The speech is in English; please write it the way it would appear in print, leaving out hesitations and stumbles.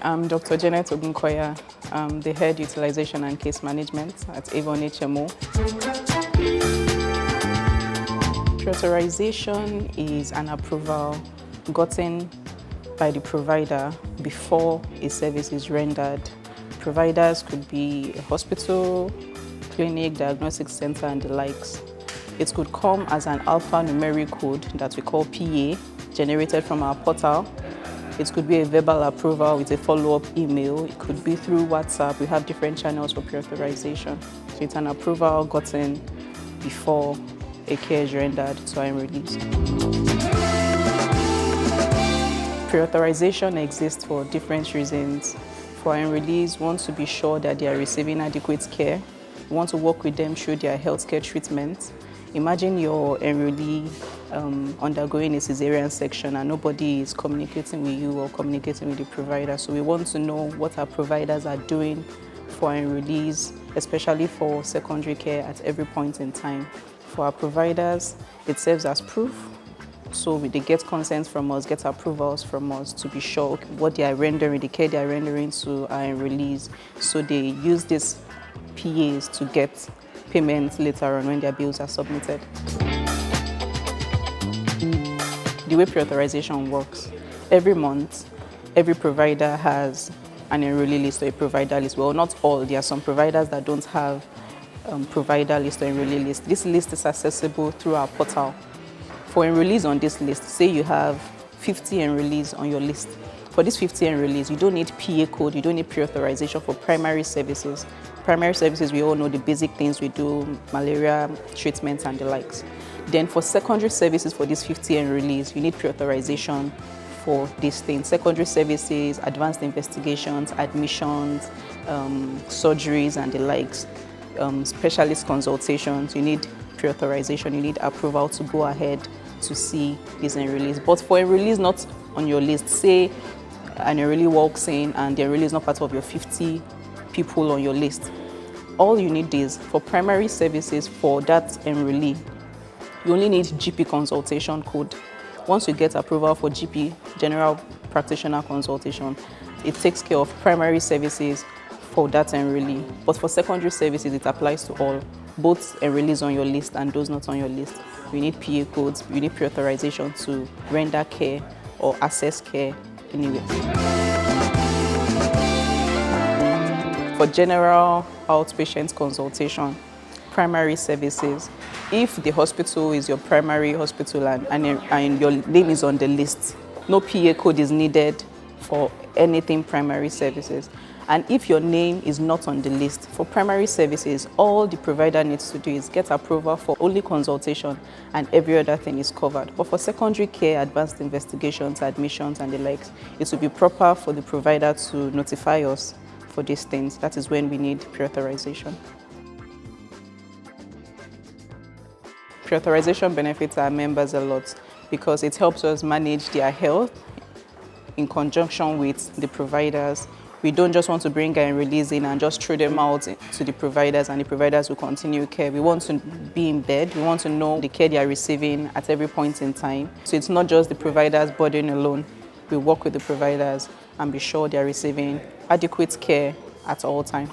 I'm Dr. Janet Ogunkoya. I'm the Head Utilization and Case Management at Avon HMO. Pre-authorization is an approval gotten by the provider before a service is rendered. Providers could be a hospital, clinic, diagnostic center, and the likes. It could come as an alphanumeric code that we call PA, generated from our portal. It could be a verbal approval with a follow-up email. It could be through WhatsApp. We have different channels for pre-authorization. So it's an approval gotten before a care is rendered to our release. Pre-authorization exists for different reasons. For our release, we want to be sure that they are receiving adequate care. We want to work with them through their healthcare treatment. Imagine your enrollee undergoing a cesarean section and nobody is communicating with you or communicating with the provider. So we want to know what our providers are doing for enrollees, especially for secondary care at every point in time. For our providers, it serves as proof. So they get consent from us, get approvals from us to be sure what they are rendering, the care they are rendering to our enrollees. So they use these PAs to get payments later on when their bills are submitted. The way pre-authorization works, every month, every provider has an enrollee list or a provider list. Well, not all. There are some providers that don't have provider list or enrollee list. This list is accessible through our portal. For enrollees on this list, say you have 50 enrollees on your list. For these 50 enrollees, you don't need PA code, you don't need pre-authorization for primary services. Primary services, we all know the basic things we do, malaria treatments and the likes. Then for secondary services for these 50 enrollees, you need pre-authorization for these things. Secondary services, advanced investigations, admissions, surgeries and the likes, specialist consultations, you need pre-authorization, you need approval to go ahead to see these enrollees. But for enrollees not on your list, say an enrollee walks in and the enrollee is not part of your 50 people on your list, all you need is for primary services for that enrollee, you only need GP consultation code. Once you get approval for GP, general practitioner consultation, it takes care of primary services for that enrollee. But for secondary services, it applies to all, both enrollees on your list and those not on your list. You need PA codes, you need pre-authorization to render care or access care anywhere. For general outpatient consultation, primary services, if the hospital is your primary hospital and your name is on the list, no PA code is needed for anything primary services. And if your name is not on the list, for primary services, all the provider needs to do is get approval for only consultation and every other thing is covered. But for secondary care, advanced investigations, admissions and the likes, it would be proper for the provider to notify us for these things. That is when we need pre-authorization. Pre-authorization benefits our members a lot because it helps us manage their health in conjunction with the providers. We don't just want to bring and release in and just throw them out to the providers and the providers will continue care. We want to be in bed. We want to know the care they are receiving at every point in time. So it's not just the provider's burden alone. We work with the providers and be sure they are receiving adequate care at all times.